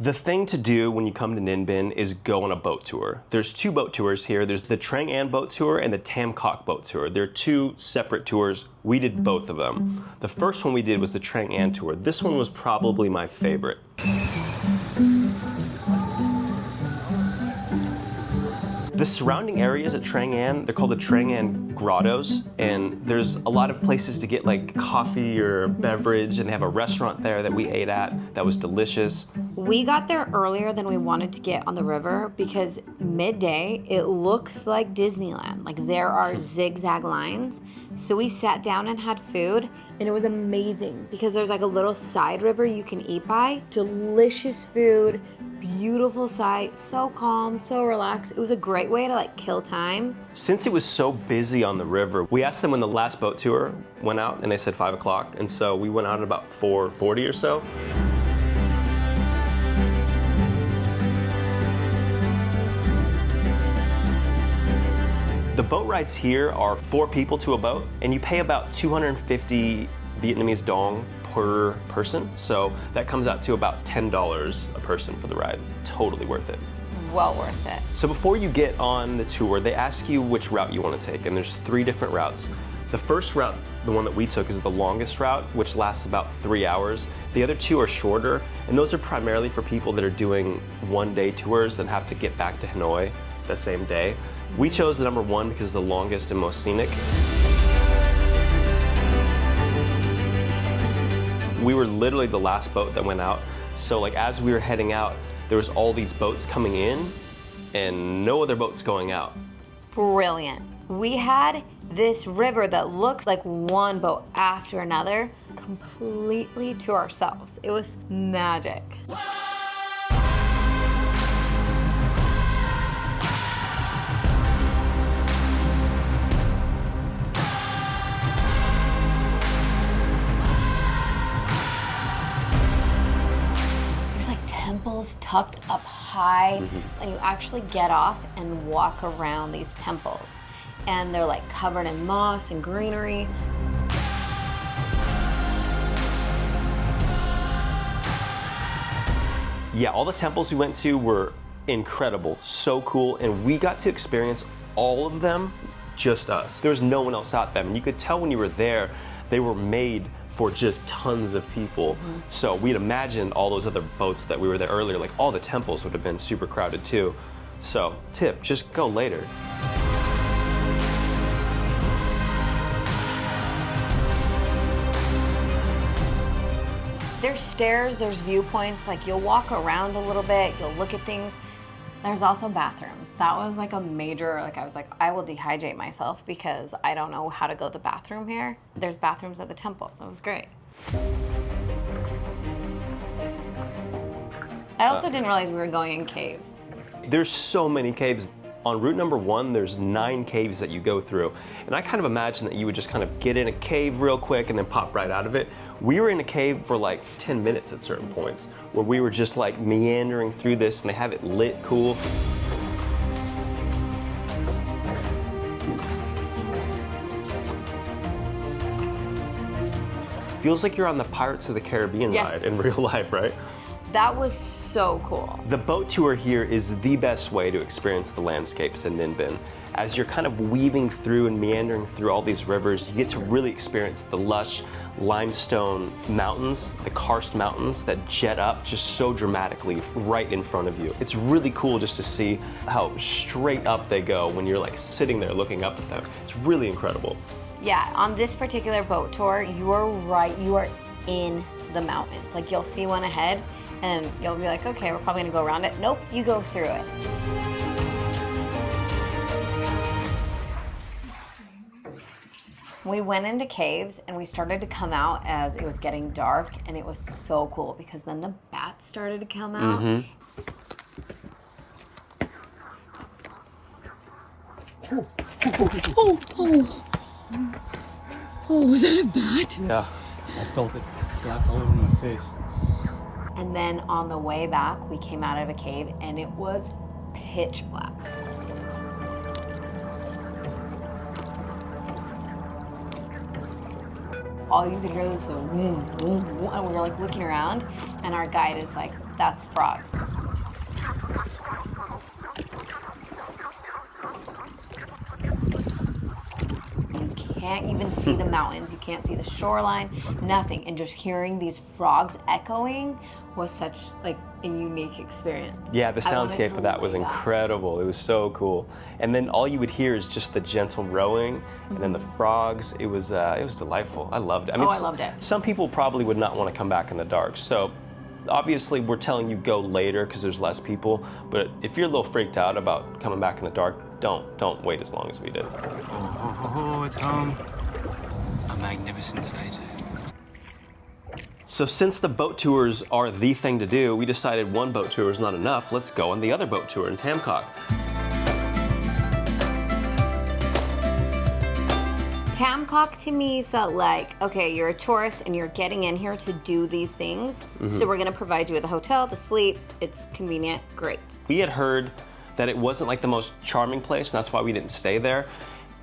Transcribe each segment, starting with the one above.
The thing to do when you come to Ninh Binh is go on a boat tour. There's 2 boat tours here. There's the Trang An boat tour and the Tam Coc boat tour. They're 2 separate tours. We did both of them. The first one we did was the Trang An tour. This one was probably my favorite. The surrounding areas at Trang An, they're called the Trang An Grottos, and there's a lot of places to get like coffee or beverage, and they have a restaurant there that we ate at that was delicious. We got there earlier than we wanted to get on the river because midday, it looks like Disneyland. Like there are zigzag lines. So we sat down and had food, and it was amazing because there's like a little side river you can eat by. Delicious food, beautiful sight, so calm, so relaxed. It was a great way to like kill time. Since it was so busy on the river, we asked them when the last boat tour went out, and they said 5 o'clock, and so we went out at about 4:40 or so. The boat rides here are 4 people to a boat, and you pay about 250 Vietnamese dong per person. So that comes out to about $10 a person for the ride. Totally worth it. Well worth it. So before you get on the tour, they ask you which route you want to take, and there's 3 different routes. The first route, the one that we took, is the longest route, which lasts about 3 hours. The other 2 are shorter, and those are primarily for people that are doing one-day tours and have to get back to Hanoi the same day. We chose the number 1 because it's the longest and most scenic. We were literally the last boat that went out. So like as we were heading out, there was all these boats coming in and no other boats going out. Brilliant. We had this river that looked like one boat after another, completely to ourselves. It was magic. Temples tucked up high, and you actually get off and walk around these temples, and they're like covered in moss and greenery. Yeah, all the temples we went to were incredible, so cool, and we got to experience all of them, just us. There was no one else out there, and you could tell when you were there, they were made for just tons of people. So we'd imagined all those other boats that we were there earlier, like all the temples would have been super crowded too. So tip, just go later. There's stairs, there's viewpoints, like you'll walk around a little bit, you'll look at things. There's also bathrooms. That was like a major, like I was like, I will dehydrate myself because I don't know how to go to the bathroom here. There's bathrooms at the temples. It was great. I also didn't realize we were going in caves. There's so many caves. On route number 1, there's 9 caves that you go through. And I kind of imagine that you would just kind of get in a cave real quick and then pop right out of it. We were in a cave for like 10 minutes at certain points where we were just like meandering through this, and they have it lit cool. Feels like you're on the Pirates of the Caribbean ride in real life, right? That was so cool. The boat tour here is the best way to experience the landscapes in Ninh Binh. As you're kind of weaving through and meandering through all these rivers, you get to really experience the lush limestone mountains, the karst mountains that jet up just so dramatically right in front of you. It's really cool just to see how straight up they go when you're like sitting there looking up at them. It's really incredible. Yeah, on this particular boat tour, you are right, you are in the mountains. Like you'll see one ahead, and you'll be like, okay, we're probably gonna go around it. Nope, you go through it. We went into caves and we started to come out as it was getting dark, and it was so cool because then the bats started to come out. Oh, was that a bat? Yeah. I felt it slap all over my face. And then on the way back, we came out of a cave and it was pitch black. All you could hear was a vroom, vroom, vroom, and we were like looking around, and our guide is like, That's frogs. You can't even see the mountains. You can't see the shoreline, nothing. And just hearing these frogs echoing was such like a unique experience. Yeah, the I wanted soundscape to of that was light up. incredible. It was so cool. And then all you would hear is just the gentle rowing, and then the frogs. It was delightful. I loved it. Oh, I loved it. Some people probably would not want to come back in the dark. So obviously we're telling you go later because there's less people. But if you're a little freaked out about coming back in the dark, don't wait as long as we did. Oh, it's home. A magnificent sight. So since the boat tours are the thing to do, we decided one boat tour is not enough. Let's go on the other boat tour in Tam Coc. Tam Coc to me felt like, okay, you're a tourist and you're getting in here to do these things. So we're gonna provide you with a hotel to sleep. It's convenient, great. We had heard that it wasn't like the most charming place, and that's why we didn't stay there.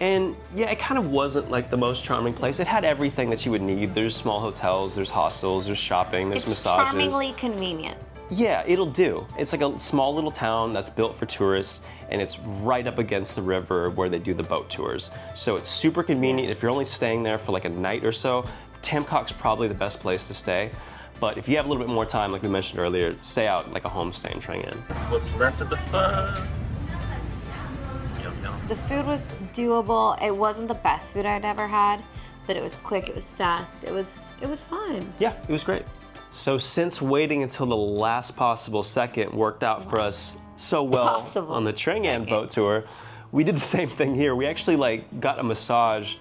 And yeah, it kind of wasn't like the most charming place. It had everything that you would need. There's small hotels, there's hostels, there's shopping, there's It's massages. charmingly convenient. Yeah, it'll do. It's like a small little town that's built for tourists, and it's right up against the river where they do the boat tours. So it's super convenient. If you're only staying there for like a night or so, Tam Coc's probably the best place to stay. But if you have a little bit more time, like we mentioned earlier, stay out like a homestay in Trang An. What's left of the fun? The food was doable. It wasn't the best food I'd ever had, but it was quick, it was fast, it was fun. Yeah, it was great. So since waiting until the last possible second worked out for us so well Possible on the Trang An second. boat tour, we did the same thing here. We actually like got a massage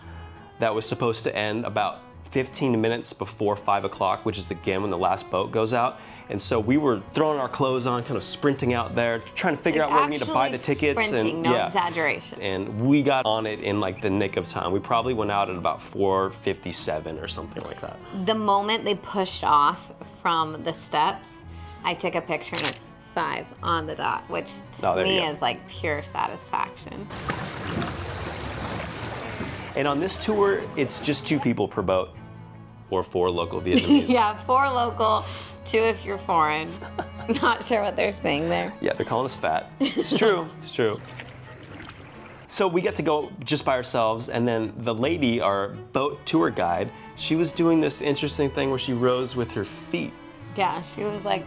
that was supposed to end about 15 minutes before 5 o'clock, which is again when the last boat goes out. And so we were throwing our clothes on, kind of sprinting out there, trying to figure out where we need to buy the tickets. Sprinting, And no yeah. exaggeration. And we got on it in like the nick of time. We probably went out at about 4:57 or something like that. The moment they pushed off from the steps, I took a picture and it's 5 on the dot, which to Oh, there you me go. is like pure satisfaction. And on this tour, it's just 2 people per boat, or 4 local Vietnamese. Yeah, 4 local, 2 if you're foreign. Not sure what they're saying there. Yeah, they're calling us fat. It's true, it's true. So we get to go just by ourselves, and then the lady, our boat tour guide, she was doing this interesting thing where she rows with her feet. Yeah, she was like,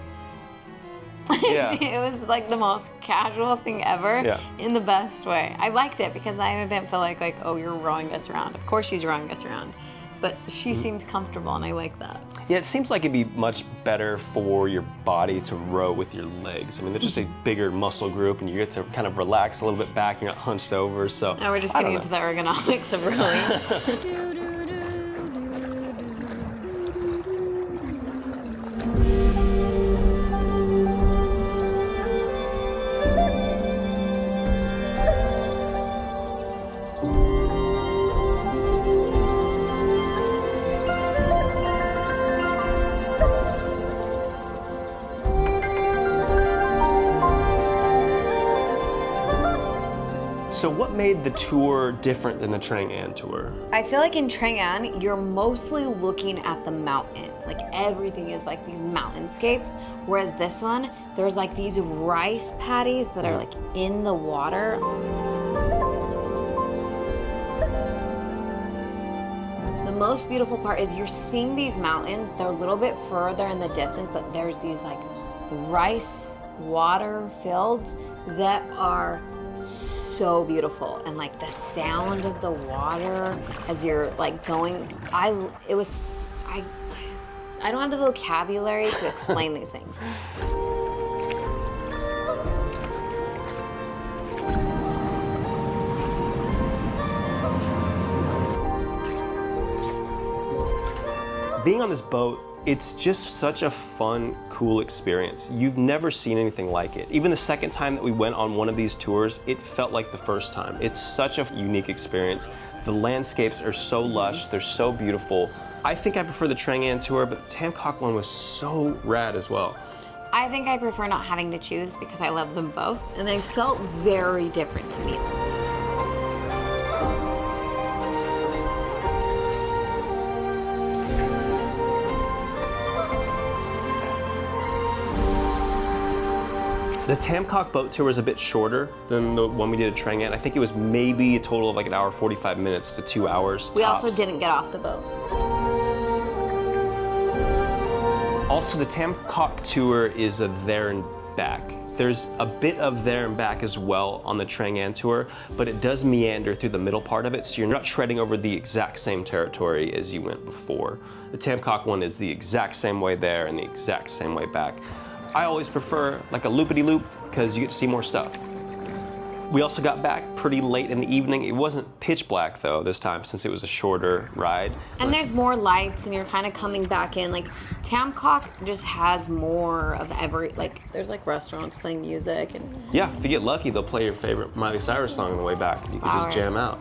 Yeah. it was like the most casual thing ever Yeah. in the best way. I liked it because I didn't feel like, oh, you're rowing us around. Of course she's rowing us around. But she seemed comfortable and I like that. Yeah, it seems like it'd be much better for your body to row with your legs. I mean, they're just a bigger muscle group, and you get to kind of relax a little bit back. You're not hunched over, so. Now we're just I don't getting know. into the ergonomics of rowing. So what made the tour different than the Trang An tour? I feel like in Trang An, you're mostly looking at the mountains. Like everything is like these mountainscapes. Whereas this one, there's like these rice paddies that are like in the water. The most beautiful part is you're seeing these mountains. They're a little bit further in the distance, but there's these like rice water fields that are so beautiful, and like the sound of the water as you're like going, I don't have the vocabulary to explain these things. Being on this boat, it's just such a fun, cool experience. You've never seen anything like it. Even the second time that we went on one of these tours, it felt like the first time. It's such a unique experience. The landscapes are so lush, they're so beautiful. I think I prefer the Trang An tour, but the Tam Coc one was so rad as well. I think I prefer not having to choose because I love them both, and they felt very different to me. The Tam Coc boat tour was a bit shorter than the one we did at Trang An. I think it was maybe a total of like an hour 45 minutes to 2 hours. We tops. also didn't get off the boat. Also, the Tam Coc tour is a there and back. There's a bit of there and back as well on the Trang An tour, but it does meander through the middle part of it, so you're not treading over the exact same territory as you went before. The Tam Coc one is the exact same way there and the exact same way back. I always prefer like a loopity-loop because you get to see more stuff. We also got back pretty late in the evening. It wasn't pitch black though this time since it was a shorter ride. And there's more lights and you're kind of coming back in. Like Tam Coc just has more of like there's like restaurants playing music and Yeah, if you get lucky, they'll play your favorite Miley Cyrus song on the way back. You can just jam out.